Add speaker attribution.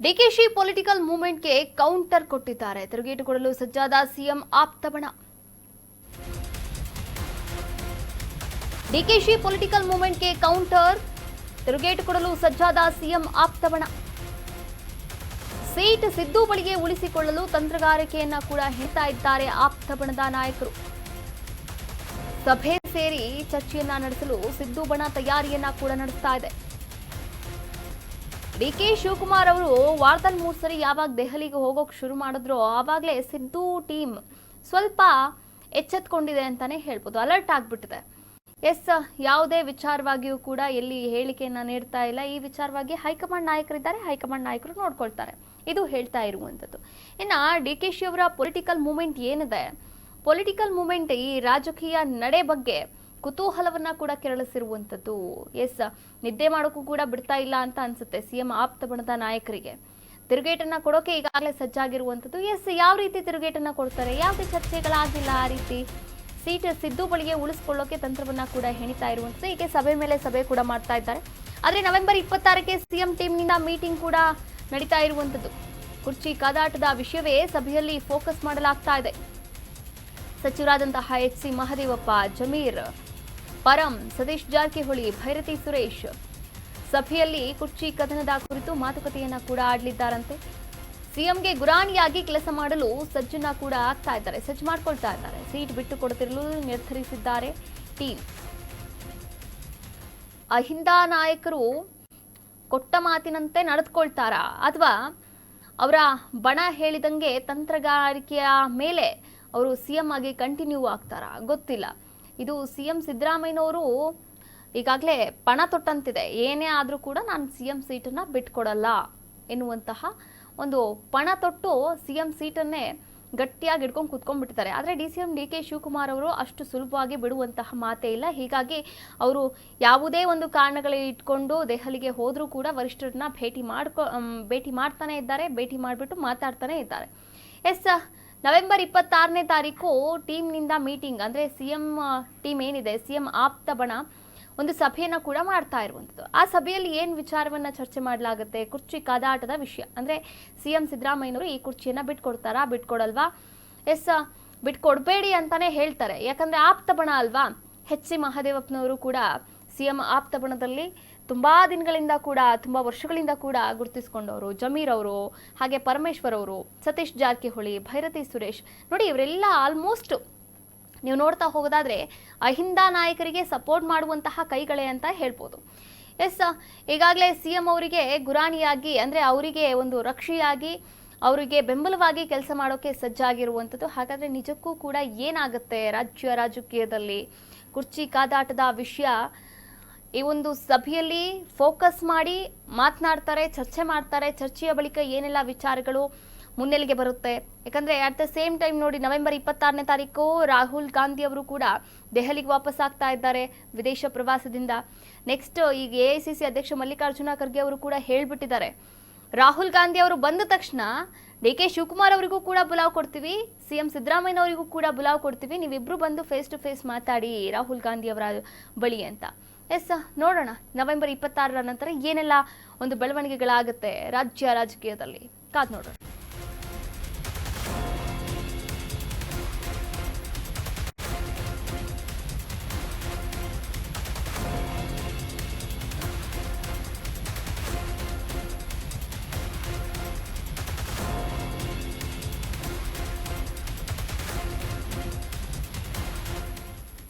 Speaker 1: DKShi political ಮೂವ್ಮೆಂಟ್ಗೆ counter ಕೊಟ್ಟಿದ್ದಾರೆ. ತಿರುಗೇಟು ಕೊಡಲು ಸಜ್ಜಾದ ಸಿಎಂ ಆಪ್ತ ಬಣ. ಡಿಕೆಶಿ ಪೊಲಿಟಿಕಲ್ ಮೂವ್ಮೆಂಟ್ಗೆ ಕೌಂಟರ್, ತಿರುಗೇಟು ಕೊಡಲು ಸಜ್ಜಾದ ಸಿಎಂ ಆಪ್ತ ಬಣ. ಸೀಟ್ ಸಿದ್ದು ಬಳಿಗೆ ಉಳಿಸಿಕೊಳ್ಳಲು ತಂತ್ರಗಾರಿಕೆಯನ್ನ ಕೂಡ ಹೇಳ್ತಾ ಇದ್ದಾರೆ ಆಪ್ತ ಬಣದ ನಾಯಕರು. ಸಭೆ ಸೇರಿ ಚರ್ಚೆಯನ್ನ ನಡೆಸಲು ಸಿದ್ದು ಬಣ ತಯಾರಿಯನ್ನ ಕೂಡ ನಡೆಸ್ತಾ ಇದೆ. ಡಿಕೆ ಶಿವಕುಮಾರ್ ಅವರು ವಾರದಲ್ಲಿ 3 ಸರಿ ಯಾವಾಗ ದೆಹಲಿಗೆ ಹೋಗೋಕೆ ಶುರು ಮಾಡಿದ್ರು ಆವಾಗಲೇ ಸಿದ್ದು ಟೀಮ್ ಸ್ವಲ್ಪ ಎಚ್ಚೆತ್ತುಕೊಂಡಿದೆ ಅಂತಾನೆ ಹೇಳ್ಬೋದು, ಅಲರ್ಟ್ ಆಗ್ಬಿಟ್ಟಿದೆ. ಯಾವುದೇ ವಿಚಾರವಾಗಿಯೂ ಕೂಡ ಎಲ್ಲಿ ಹೇಳಿಕೆಯನ್ನ ನೀಡ್ತಾ ಇಲ್ಲ. ಈ ವಿಚಾರವಾಗಿ ಹೈಕಮಾಂಡ್ ನಾಯಕರಿದ್ದಾರೆ, ಹೈಕಮಾಂಡ್ ನಾಯಕರು ನೋಡ್ಕೊಳ್ತಾರೆ, ಇದು ಹೇಳ್ತಾ ಇರುವಂಥದ್ದು. ಇನ್ನು ಡಿಕೆಶಿ ಅವರ ಪೊಲಿಟಿಕಲ್ ಮೂವ್ಮೆಂಟ್ ಏನಿದೆ, ಪೊಲಿಟಿಕಲ್ ಮೂವ್ಮೆಂಟ್ ಈ ರಾಜಕೀಯ ನಡೆ ಬಗ್ಗೆ ಕುತೂಹಲವನ್ನ ಕೂಡ ಕೆರಳಿಸಿರುವಂಥದ್ದು. ನಿದ್ದೆ ಮಾಡೋಕ್ಕೂ ಕೂಡ ಬಿಡ್ತಾ ಇಲ್ಲ ಅಂತ ಅನ್ಸುತ್ತೆ ಸಿಎಂ ಆಪ್ತ ಬಣದ ನಾಯಕರಿಗೆ. ತಿರುಗೇಟನ್ನ ಕೊಡೋಕೆ ಈಗಾಗಲೇ ಸಜ್ಜಾಗಿರುವಂಥದ್ದು. ಯಾವ ರೀತಿ ತಿರುಗೇಟನ್ನ ಕೊಡ್ತಾರೆ, ಯಾವುದೇ ಚರ್ಚೆಗಳಾಗಿಲ್ಲ. ಆ ರೀತಿ ಸೀಟ್ ಸಿದ್ದು ಬಳಿಗೆ ಉಳಿಸ್ಕೊಳ್ಳೋಕೆ ತಂತ್ರವನ್ನ ಕೂಡ ಹೆಣಿತಾ ಇರುವಂಥದ್ದು. ಹೀಗೆ ಸಭೆ ಮೇಲೆ ಸಭೆ ಕೂಡ ಮಾಡ್ತಾ ಇದ್ದಾರೆ. ಆದರೆ ನವೆಂಬರ್ 26ಕ್ಕೆ ಸಿಎಂ ಟೀಮ್ನಿಂದ ಮೀಟಿಂಗ್ ಕೂಡ ನಡೀತಾ ಇರುವಂಥದ್ದು. ಕುರ್ಚಿ ಕಾದಾಟದ ವಿಷಯವೇ ಸಭೆಯಲ್ಲಿ ಫೋಕಸ್ ಮಾಡಲಾಗ್ತಾ ಇದೆ. ಸಚಿವರಾದಂತಹ HC ಮಹದೇವಪ್ಪ, ಜಮೀರ್, ಪರಂ, ಸತೀಶ್ ಜಾರಕಿಹೊಳಿ, ಭೈರತಿ ಸುರೇಶ್ ಸಭೆಯಲ್ಲಿ ಕುರ್ಚಿ ಕದನದ ಕುರಿತು ಮಾತುಕತೆಯನ್ನ ಕೂಡ ಆಡಲಿದ್ದಾರಂತೆ. ಸಿಎಂಗೆ ಗುರಾಣಿಯಾಗಿ ಕೆಲಸ ಮಾಡಲು ಸಜ್ಜನ್ನ ಕೂಡ ಆಗ್ತಾ ಇದ್ದಾರೆ, ಸಜ್ಜು ಮಾಡ್ಕೊಳ್ತಾ ಇದ್ದಾರೆ. ಸೀಟ್ ಬಿಟ್ಟು ಕೊಡುತ್ತಿರಲು ನಿರ್ಧರಿಸಿದ್ದಾರೆ ಟೀಮ್. ಅಹಿಂದ ನಾಯಕರು ಕೊಟ್ಟ ಮಾತಿನಂತೆ ನಡೆದುಕೊಳ್ತಾರಾ ಅಥವಾ ಅವರ ಬಣ ಹೇಳಿದಂಗೆ ತಂತ್ರಗಾರಿಕೆಯ ಮೇಲೆ ಅವರು ಸಿಎಂ ಆಗಿ ಕಂಟಿನ್ಯೂ ಆಗ್ತಾರಾ ಗೊತ್ತಿಲ್ಲ. ಇದು ಸಿಎಂ ಸಿದ್ದರಾಮಯ್ಯನವರು ಈಗಾಗಲೇ ಪಣ ತೊಟ್ಟಂತಿದೆ. ಏನೇ ಆದರೂ ಕೂಡ ನಾನು ಸಿಎಂ ಸೀಟನ್ನು ಬಿಟ್ಕೊಡಲ್ಲ ಎನ್ನುವಂತಹ ಒಂದು ಪಣ ತೊಟ್ಟು ಸಿಎಂ ಸೀಟನ್ನೇ ಗಟ್ಟಿಯಾಗಿ ಹಿಡ್ಕೊಂಡು ಕೂತ್ಕೊಂಡ್ಬಿಟ್ಟಿದ್ದಾರೆ. ಆದರೆ DCM DK ಶಿವಕುಮಾರ್ ಅವರು ಅಷ್ಟು ಸುಲಭವಾಗಿ ಬಿಡುವಂತಹ ಮಾತೇ ಇಲ್ಲ. ಹೀಗಾಗಿ ಅವರು ಯಾವುದೇ ಒಂದು ಕಾರಣಗಳು ಇಟ್ಕೊಂಡು ದೆಹಲಿಗೆ ಹೋದರೂ ಕೂಡ ವರಿಷ್ಠರನ್ನ ಭೇಟಿ ಮಾಡ್ತಾನೆ ಇದ್ದಾರೆ. ಭೇಟಿ ಮಾಡಿಬಿಟ್ಟು ಮಾತಾಡ್ತಾನೆ ಇದ್ದಾರೆ. ನವೆಂಬರ್ 26ನೇ ತಾರೀಕು ಟೀಮ್ನಿಂದ ಮೀಟಿಂಗ್, ಅಂದರೆ ಸಿಎಂ ಟೀಮ್ ಏನಿದೆ, ಸಿಎಂ ಆಪ್ತ ಬಣ ಒಂದು ಸಭೆಯನ್ನು ಕೂಡ ಮಾಡ್ತಾ ಇರುವಂಥದ್ದು. ಆ ಸಭೆಯಲ್ಲಿ ಏನು ವಿಚಾರವನ್ನು ಚರ್ಚೆ ಮಾಡಲಾಗುತ್ತೆ, ಕುರ್ಚಿ ಕಾದಾಟದ ವಿಷಯ. ಅಂದರೆ ಸಿಎಂ ಸಿದ್ದರಾಮಯ್ಯನವರು ಈ ಕುರ್ಚಿಯನ್ನು ಬಿಟ್ಕೊಡ್ತಾರಾ, ಬಿಟ್ಕೊಡಲ್ವಾ? ಬಿಟ್ಕೊಡ್ಬೇಡಿ ಅಂತಾನೆ ಹೇಳ್ತಾರೆ. ಯಾಕಂದರೆ ಆಪ್ತ ಬಣ ಅಲ್ವಾ. HC ಮಹದೇವಪ್ಪನವರು ಕೂಡ ಸಿಎಂ ಆಪ್ತ ಬಣದಲ್ಲಿ ತುಂಬಾ ದಿನಗಳಿಂದ ಕೂಡ, ತುಂಬಾ ವರ್ಷಗಳಿಂದ ಕೂಡ ಗುರುತಿಸಿಕೊಂಡವರು. ಜಮೀರ್ ಅವರು, ಹಾಗೆ ಪರಮೇಶ್ವರ್ ಅವರು, ಸತೀಶ್ ಜಾರಕಿಹೊಳಿ, ಭೈರತಿ ಸುರೇಶ್, ನೋಡಿ ಇವರೆಲ್ಲ ಆಲ್ಮೋಸ್ಟ್ ನೀವು ನೋಡ್ತಾ ಹೋಗೋದಾದ್ರೆ ಅಹಿಂದ ನಾಯಕರಿಗೆ ಸಪೋರ್ಟ್ ಮಾಡುವಂತಹ ಕೈಗಳೇ ಅಂತ ಹೇಳ್ಬೋದು. ಈಗಾಗಲೇ ಸಿಎಂ ಅವರಿಗೆ ಗುರಾಣಿಯಾಗಿ, ಅಂದರೆ ಅವರಿಗೆ ಒಂದು ರಕ್ಷೆಯಾಗಿ, ಅವರಿಗೆ ಬೆಂಬಲವಾಗಿ ಕೆಲಸ ಮಾಡೋಕೆ ಸಜ್ಜಾಗಿರುವಂಥದ್ದು. ಹಾಗಾದ್ರೆ ನಿಜಕ್ಕೂ ಕೂಡ ಏನಾಗುತ್ತೆ ರಾಜಕೀಯದಲ್ಲಿ ಕುರ್ಚಿ ಕಾದಾಟದ ವಿಷಯ ಈ ಒಂದು ಸಭೆಯಲ್ಲಿ ಫೋಕಸ್ ಮಾಡಿ ಮಾತನಾಡ್ತಾರೆ, ಚರ್ಚೆ ಮಾಡ್ತಾರೆ. ಚರ್ಚೆಯ ಬಳಿಕ ಏನೆಲ್ಲ ವಿಚಾರಗಳು ಮುನ್ನೆಲೆಗೆ ಬರುತ್ತೆ. ಯಾಕಂದ್ರೆ ಅಟ್ ದ ಸೇಮ್ ಟೈಮ್ ನೋಡಿ, ನವೆಂಬರ್ 26ನೇ ತಾರೀಕು ರಾಹುಲ್ ಗಾಂಧಿ ಅವರು ಕೂಡ ದೆಹಲಿಗೆ ವಾಪಸ್ ಆಗ್ತಾ ಇದ್ದಾರೆ ವಿದೇಶ ಪ್ರವಾಸದಿಂದ. ನೆಕ್ಸ್ಟ್ ಈಗ AICC ಅಧ್ಯಕ್ಷ ಮಲ್ಲಿಕಾರ್ಜುನ ಖರ್ಗೆ ಅವರು ಕೂಡ ಹೇಳ್ಬಿಟ್ಟಿದ್ದಾರೆ, ರಾಹುಲ್ ಗಾಂಧಿ ಅವರು ಬಂದ ತಕ್ಷಣ DK ಶಿವಕುಮಾರ್ ಅವರಿಗೂ ಕೂಡ ಬುಲಾವ್ ಕೊಡ್ತೀವಿ, ಸಿಎಂ ಸಿದ್ದರಾಮಯ್ಯನವರಿಗೂ ಕೂಡ ಬುಲಾವ್ ಕೊಡ್ತೀವಿ, ನೀವಿಬ್ರು ಬಂದು ಫೇಸ್ ಟು ಫೇಸ್ ಮಾತಾಡಿ ರಾಹುಲ್ ಗಾಂಧಿ ಅವರ ಬಳಿ ಅಂತ. ನೋಡೋಣ ನವೆಂಬರ್ 26ರ ನಂತರ ಏನೆಲ್ಲ ಒಂದು ಬೆಳವಣಿಗೆಗಳಾಗುತ್ತೆ ರಾಜಕೀಯದಲ್ಲಿ, ಕಾದ್ ನೋಡೋಣ.